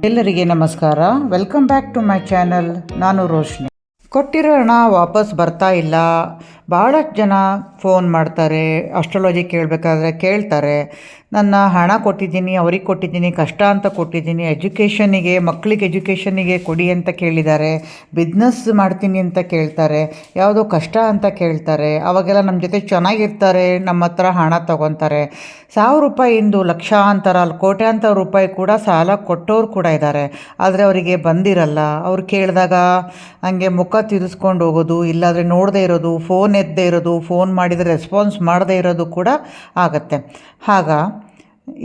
ಎಲ್ಲರಿಗೆ ನಮಸ್ಕಾರ. Welcome back to my channel. ನಾನು ರೋಶ್ನಿ. ಕೊಟ್ಟಿರೋ ಹಣ ವಾಪಸ್ ಬರ್ತಾ ಇಲ್ಲ. ಭಾಳಷ್ಟು ಜನ ಫೋನ್ ಮಾಡ್ತಾರೆ, ಅಸ್ಟ್ರಾಲಜಿ ಕೇಳಬೇಕಾದ್ರೆ ಕೇಳ್ತಾರೆ. ನನ್ನ ಹಣ ಕೊಟ್ಟಿದ್ದೀನಿ, ಅವ್ರಿಗೆ ಕೊಟ್ಟಿದ್ದೀನಿ, ಕಷ್ಟ ಅಂತ ಕೊಟ್ಟಿದ್ದೀನಿ, ಮಕ್ಕಳಿಗೆ ಎಜುಕೇಷನಿಗೆ ಕೊಡಿ ಅಂತ ಕೇಳಿದ್ದಾರೆ, ಬಿಸ್ನೆಸ್ ಮಾಡ್ತೀನಿ ಅಂತ ಕೇಳ್ತಾರೆ, ಯಾವುದೋ ಕಷ್ಟ ಅಂತ ಕೇಳ್ತಾರೆ. ಅವಾಗೆಲ್ಲ ನಮ್ಮ ಜೊತೆ ಚೆನ್ನಾಗಿರ್ತಾರೆ, ನಮ್ಮ ಹತ್ರ ಹಣ ತೊಗೊತಾರೆ. 1000 ರೂಪಾಯಿಂದು ಲಕ್ಷಾಂತರ ಕೋಟ್ಯಾಂತರ ರೂಪಾಯಿ ಕೂಡ ಸಾಲ ಕೊಟ್ಟವ್ರು ಕೂಡ ಇದ್ದಾರೆ. ಆದರೆ ಅವರಿಗೆ ಬಂದಿರಲ್ಲ. ಅವ್ರು ಕೇಳಿದಾಗ ಹಂಗೆ ಮುಖ ತಿರ್ಸ್ಕೊಂಡು ಹೋಗೋದು, ಇಲ್ಲಾಂದರೆ ನೋಡದೇ ಇರೋದು, ಫೋನ್ ಎತ್ತದೇ ಇರೋದು, ಫೋನ್ ಮಾಡಿದರೆ ರೆಸ್ಪಾನ್ಸ್ ಮಾಡದೇ ಇರೋದು ಕೂಡ ಆಗುತ್ತೆ.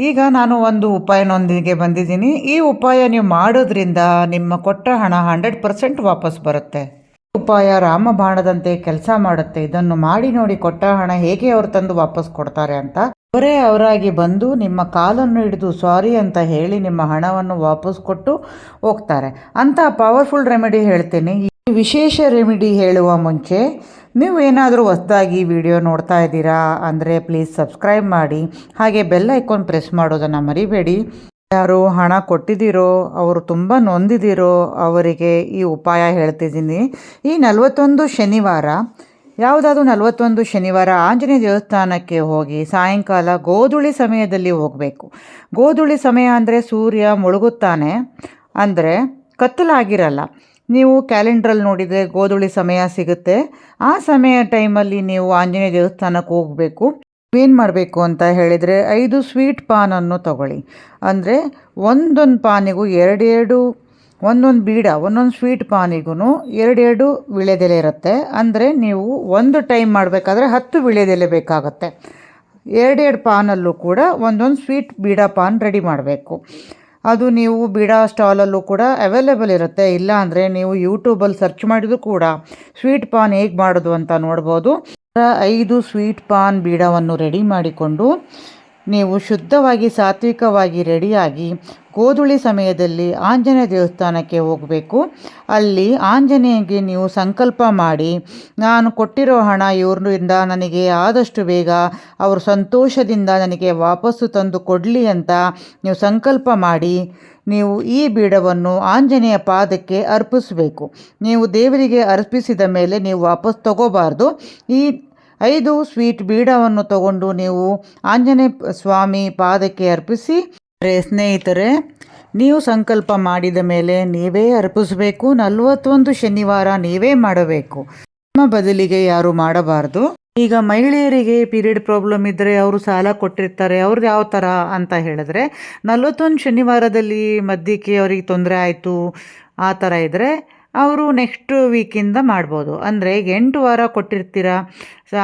ಈಗ ನಾನು ಒಂದು ಉಪಾಯನೊಂದಿಗೆ ಬಂದಿದ್ದೀನಿ. ಈ ಉಪಾಯ ನೀವು ಮಾಡೋದ್ರಿಂದ ನಿಮ್ಮ ಕೊಟ್ಟ ಹಣ 100% ವಾಪಸ್ ಬರುತ್ತೆ. ಉಪಾಯ ರಾಮಬಾಣದಂತೆ ಕೆಲಸ ಮಾಡುತ್ತೆ. ಇದನ್ನು ಮಾಡಿ ನೋಡಿ, ಕೊಟ್ಟ ಹಣ ಹೇಗೆ ಅವರು ತಂದು ವಾಪಸ್ ಕೊಡ್ತಾರೆ ಅಂತ. ಅವರೇ ಅವರಾಗಿ ಬಂದು ನಿಮ್ಮ ಕಾಲನ್ನು ಹಿಡಿದು ಸಾರಿ ಅಂತ ಹೇಳಿ ನಿಮ್ಮ ಹಣವನ್ನು ವಾಪಸ್ ಕೊಟ್ಟು ಹೋಗ್ತಾರೆ. ಅಂತ ಪವರ್ಫುಲ್ ರೆಮಿಡಿ ಹೇಳ್ತೀನಿ. ಈ ವಿಶೇಷ ರೆಮಿಡಿ ಹೇಳುವ ಮುಂಚೆ ನೀವು ಏನಾದರೂ ಹೊಸದಾಗಿ ವಿಡಿಯೋ ನೋಡ್ತಾ ಇದ್ದೀರಾ ಅಂದರೆ ಪ್ಲೀಸ್ ಸಬ್ಸ್ಕ್ರೈಬ್ ಮಾಡಿ, ಹಾಗೆ ಬೆಲ್ ಐಕಾನ್ ಪ್ರೆಸ್ ಮಾಡೋದನ್ನು ಮರಿಬೇಡಿ. ಯಾರು ಹಣ ಕೊಟ್ಟಿದ್ದೀರೋ, ಅವರು ತುಂಬ ನೊಂದಿದ್ದೀರೋ ಅವರಿಗೆ ಈ ಉಪಾಯ ಹೇಳ್ತಿದ್ದೀನಿ. ಈ 41 ಶನಿವಾರ, ಯಾವುದಾದ್ರೂ 41 ಶನಿವಾರ ಆಂಜನೇಯ ದೇವಸ್ಥಾನಕ್ಕೆ ಹೋಗಿ ಸಾಯಂಕಾಲ ಗೋಧೂಳಿ ಸಮಯದಲ್ಲಿ ಹೋಗಬೇಕು. ಗೋಧೂಳಿ ಸಮಯ ಅಂದರೆ ಸೂರ್ಯ ಮುಳುಗುತ್ತಾನೆ, ಅಂದರೆ ಕತ್ತಲಾಗಿರಲ್ಲ. ನೀವು ಕ್ಯಾಲೆಂಡ್ರಲ್ಲಿ ನೋಡಿದರೆ ಗೋಧೂಳಿ ಸಮಯ ಸಿಗುತ್ತೆ. ಆ ಟೈಮಲ್ಲಿ ನೀವು ಆಂಜನೇಯ ದೇವಸ್ಥಾನಕ್ಕೆ ಹೋಗಬೇಕು. ಏನು ಮಾಡಬೇಕು ಅಂತ ಹೇಳಿದರೆ 5 ಸ್ವೀಟ್ ಪಾನನ್ನು ತಗೊಳ್ಳಿ. ಅಂದರೆ ಒಂದೊಂದು ಪಾನಿಗೂ ಒಂದೊಂದು ಬೀಡ, ಒಂದೊಂದು ಸ್ವೀಟ್ ಪಾನಿಗೂ 2 ವಿಳೆದೆಲೆ ಇರುತ್ತೆ. ಅಂದರೆ ನೀವು ಒಂದು ಟೈಮ್ ಮಾಡಬೇಕಾದ್ರೆ 10 ವಿಳೆದೆಲೆ ಬೇಕಾಗುತ್ತೆ. 2 ಪಾನಲ್ಲೂ ಕೂಡ ಒಂದೊಂದು ಸ್ವೀಟ್ ಬೀಡ ಪಾನ್ ರೆಡಿ ಮಾಡಬೇಕು. ಅದು ನೀವು ಬೀಡಾ ಸ್ಟಾಲಲ್ಲೂ ಕೂಡ ಅವೈಲೇಬಲ್ ಇರುತ್ತೆ. ಇಲ್ಲ ಅಂದರೆ ನೀವು ಯೂಟ್ಯೂಬಲ್ಲಿ ಸರ್ಚ್ ಮಾಡಿದರೂ ಕೂಡ ಸ್ವೀಟ್ ಪಾನ್ ಹೇಗೆ ಮಾಡೋದು ಅಂತ ನೋಡ್ಬೋದು. 5 ಸ್ವೀಟ್ ಪಾನ್ ಬೀಡವನ್ನು ರೆಡಿ ಮಾಡಿಕೊಂಡು ನೀವು ಶುದ್ಧವಾಗಿ ಸಾತ್ವಿಕವಾಗಿ ರೆಡಿಯಾಗಿ ಗೋಧೂಳಿ ಸಮಯದಲ್ಲಿ ಆಂಜನೇಯ ದೇವಸ್ಥಾನಕ್ಕೆ ಹೋಗಬೇಕು. ಅಲ್ಲಿ ಆಂಜನೇಯಗೆ ನೀವು ಸಂಕಲ್ಪ ಮಾಡಿ, ನಾನು ಕೊಟ್ಟಿರೋ ಹಣ ಇವರಿಂದ ನನಗೆ ಆದಷ್ಟು ಬೇಗ ಅವರು ಸಂತೋಷದಿಂದ ನನಗೆ ವಾಪಸ್ಸು ತಂದು ಕೊಡಲಿ ಅಂತ ನೀವು ಸಂಕಲ್ಪ ಮಾಡಿ ನೀವು ಈ ಬೀಡವನ್ನು ಆಂಜನೇಯ ಪಾದಕ್ಕೆ ಅರ್ಪಿಸಬೇಕು. ನೀವು ದೇವರಿಗೆ ಅರ್ಪಿಸಿದ ಮೇಲೆ ನೀವು ವಾಪಸ್ ತಗೋಬಾರ್ದು. ಈ 5 ಸ್ವೀಟ್ ಬೀಡವನ್ನು ತಗೊಂಡು ನೀವು ಆಂಜನೇಯ ಸ್ವಾಮಿ ಪಾದಕ್ಕೆ ಅರ್ಪಿಸಿ. ಸ್ನೇಹಿತರೆ, ನೀವು ಸಂಕಲ್ಪ ಮಾಡಿದ ಮೇಲೆ ನೀವೇ ಅರ್ಪಿಸಬೇಕು. 41 ಶನಿವಾರ ನೀವೇ ಮಾಡಬೇಕು, ನಿಮ್ಮ ಬದಲಿಗೆ ಯಾರು ಮಾಡಬಾರ್ದು. ಈಗ ಮಹಿಳೆಯರಿಗೆ ಪೀರಿಯಡ್ ಪ್ರಾಬ್ಲಮ್ ಇದ್ದರೆ ಅವರು ಸಾಲ ಕೊಟ್ಟಿರ್ತಾರೆ. ಅವ್ರದ್ದು ಯಾವ ಥರ ಅಂತ ಹೇಳಿದ್ರೆ 41 ಶನಿವಾರದಲ್ಲಿ ಮಧ್ಯಕ್ಕೆ ಅವ್ರಿಗೆ ತೊಂದರೆ ಆಯಿತು ಆ ಥರ ಇದ್ದರೆ ಅವರು ನೆಕ್ಸ್ಟ್ ವೀಕಿಂದ ಮಾಡ್ಬೋದು. ಅಂದರೆ 8 ವಾರ ಕೊಟ್ಟಿರ್ತೀರ,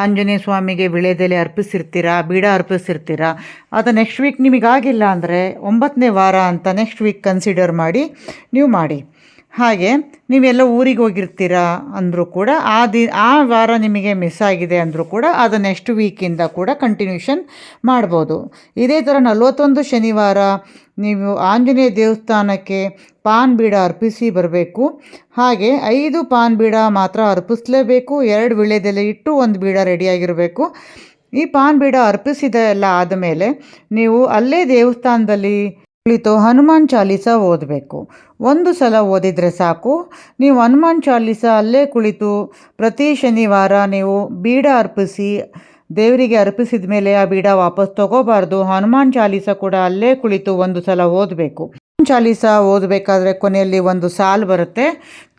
ಆಂಜನೇಯ ಸ್ವಾಮಿಗೆ ವಿಳೆದೆಲೆ ಅರ್ಪಿಸಿರ್ತೀರ, ಬೀಡ ಅರ್ಪಿಸಿರ್ತೀರ. ಅದು ನೆಕ್ಸ್ಟ್ ವೀಕ್ ನಿಮಗಾಗಿಲ್ಲ ಅಂದರೆ 9ನೇ ವಾರ ಅಂತ ನೆಕ್ಸ್ಟ್ ವೀಕ್ ಕನ್ಸಿಡರ್ ಮಾಡಿ ನೀವು ಮಾಡಿ. ಹಾಗೆ ನೀವೆಲ್ಲ ಊರಿಗೆ ಹೋಗಿರ್ತೀರ ಅಂದರೂ ಕೂಡ ಆ ವಾರ ನಿಮಗೆ ಮಿಸ್ ಆಗಿದೆ ಅಂದರೂ ಕೂಡ ಅದು ನೆಕ್ಸ್ಟ್ ವೀಕಿಂದ ಕೂಡ ಕಂಟಿನ್ಯೂಷನ್ ಮಾಡ್ಬೋದು. ಇದೇ ಥರ 41 ಶನಿವಾರ ನೀವು ಆಂಜನೇಯ ದೇವಸ್ಥಾನಕ್ಕೆ ಪಾನ್ ಬೀಡ ಅರ್ಪಿಸಿ ಬರಬೇಕು. ಹಾಗೆ 5 ಪಾನ್ ಬೀಡ ಮಾತ್ರ ಅರ್ಪಿಸಲೇಬೇಕು. 2 ವಿಳೆದೆಲೆ ಇಟ್ಟು 1 ಬೀಡ ರೆಡಿಯಾಗಿರಬೇಕು. ಈ ಪಾನ್ ಬೀಡ ಅರ್ಪಿಸಿದ ಎಲ್ಲ ಆದಮೇಲೆ ನೀವು ಅಲ್ಲೇ ದೇವಸ್ಥಾನದಲ್ಲಿ ಕುಳಿತು ಹನುಮಾನ್ ಚಾಲೀಸ ಓದಬೇಕು. 1 ಸಲ ಓದಿದರೆ ಸಾಕು. ನೀವು ಹನುಮಾನ್ ಚಾಲೀಸ ಅಲ್ಲೇ ಕುಳಿತು ಪ್ರತಿ ಶನಿವಾರ ನೀವು ಬೀಡ ಅರ್ಪಿಸಿ, ದೇವರಿಗೆ ಅರ್ಪಿಸಿದ ಮೇಲೆ ಆ ಬೀಡ ವಾಪಸ್ ತಗೋಬಾರ್ದು. ಹನುಮಾನ್ ಚಾಲೀಸ ಕೂಡ ಅಲ್ಲೇ ಕುಳಿತು 1 ಸಲ ಓದಬೇಕು. ಚಾಲೀಸ ಓದಬೇಕಾದ್ರೆ ಕೊನೆಯಲ್ಲಿ ಒಂದು ಸಾಲು ಬರುತ್ತೆ,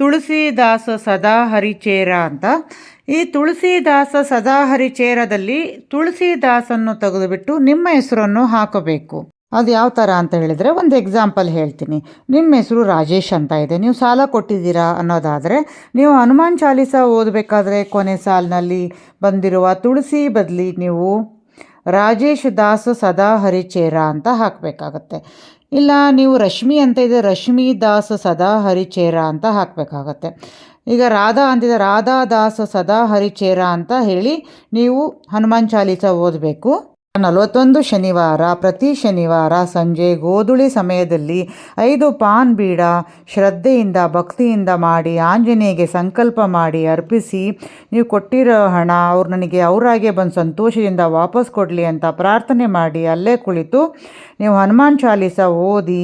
ತುಳಸಿದಾಸ ಸದಾ ಹರಿಚೇರ ಅಂತ. ಈ ತುಳಸಿದಾಸ ಸದಾ ಹರಿಚೇರದಲ್ಲಿ ತುಳಸಿದಾಸನ್ನು ತೆಗೆದುಬಿಟ್ಟು ನಿಮ್ಮ ಹೆಸರನ್ನು ಹಾಕಬೇಕು. ಅದು ಯಾವ ಥರ ಅಂತ ಹೇಳಿದರೆ ಒಂದು ಎಕ್ಸಾಂಪಲ್ ಹೇಳ್ತೀನಿ. ನಿಮ್ಮ ಹೆಸರು ರಾಜೇಶ್ ಅಂತ ಇದೆ, ನೀವು ಸಾಲ ಕೊಟ್ಟಿದ್ದೀರಾ ಅನ್ನೋದಾದರೆ ನೀವು ಹನುಮಾನ್ ಚಾಲೀಸ ಓದಬೇಕಾದ್ರೆ ಕೊನೆ ಸಾಲಿನಲ್ಲಿ ಬಂದಿರುವ ತುಳಸಿ ಬದಲಿ ನೀವು ರಾಜೇಶ್ ದಾಸ್ ಸದಾ ಹರಿಚೇರ ಅಂತ ಹಾಕಬೇಕಾಗತ್ತೆ. ಇಲ್ಲ ನೀವು ರಶ್ಮಿ ಅಂತ ಇದೆ, ರಶ್ಮಿ ದಾಸ್ ಸದಾ ಹರಿಚೇರ ಅಂತ ಹಾಕಬೇಕಾಗತ್ತೆ. ಈಗ ರಾಧಾ ಅಂತಿದೆ, ರಾಧಾ ದಾಸ್ ಸದಾ ಹರಿಚೇರ ಅಂತ ಹೇಳಿ ನೀವು ಹನುಮಾನ್ ಚಾಲೀಸ ಓದಬೇಕು. 41 ಶನಿವಾರ ಪ್ರತಿ ಶನಿವಾರ ಸಂಜೆ ಗೋಧೂಳಿ ಸಮಯದಲ್ಲಿ 5 ಪಾನ್ ಬೀಡ ಶ್ರದ್ಧೆಯಿಂದ ಭಕ್ತಿಯಿಂದ ಮಾಡಿ ಆಂಜನೇಯಗೆ ಸಂಕಲ್ಪ ಮಾಡಿ ಅರ್ಪಿಸಿ ನೀವು ಕೊಟ್ಟಿರೋ ಹಣ ಅವ್ರು ನನಗೆ ಅವರಾಗೆ ಬಂದು ಸಂತೋಷದಿಂದ ವಾಪಸ್ ಕೊಡಲಿ ಅಂತ ಪ್ರಾರ್ಥನೆ ಮಾಡಿ ಅಲ್ಲೇ ಕುಳಿತು ನೀವು ಹನುಮಾನ್ ಚಾಲೀಸ ಓದಿ,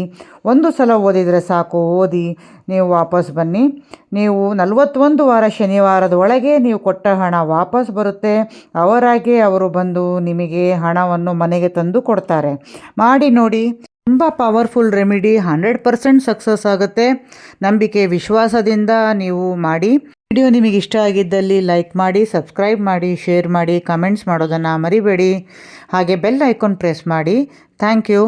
ಒಂದು ಸಲ ಓದಿದರೆ ಸಾಕು, ಓದಿ ನೀವು ವಾಪಸ್ ಬನ್ನಿ. ನೀವು 41 ವಾರ ಶನಿವಾರದ ಒಳಗೆ ನೀವು ಕೊಟ್ಟ ಹಣ ವಾಪಸ್ ಬರುತ್ತೆ. ಅವರಾಗೆ ಅವರು ಬಂದು ನಿಮಗೆ ಹಣವನ್ನು ಮನೆಗೆ ತಂದು ಕೊಡ್ತಾರೆ. ಮಾಡಿ ನೋಡಿ, ತುಂಬ ಪವರ್ಫುಲ್ ರೆಮಿಡಿ, 100% ಸಕ್ಸಸ್ ಆಗುತ್ತೆ. ನಂಬಿಕೆ ವಿಶ್ವಾಸದಿಂದ ನೀವು ಮಾಡಿ. ವಿಡಿಯೋ ನಿಮಗೆ ಇಷ್ಟ ಆಗಿದ್ದಲ್ಲಿ ಲೈಕ್ ಮಾಡಿ, ಸಬ್ಸ್ಕ್ರೈಬ್ ಮಾಡಿ, ಶೇರ್ ಮಾಡಿ, ಕಮೆಂಟ್ಸ್ ಮಾಡೋದನ್ನು ಮರಿಬೇಡಿ. ಹಾಗೆ ಬೆಲ್ ಐಕಾನ್ ಪ್ರೆಸ್ ಮಾಡಿ. Thank you.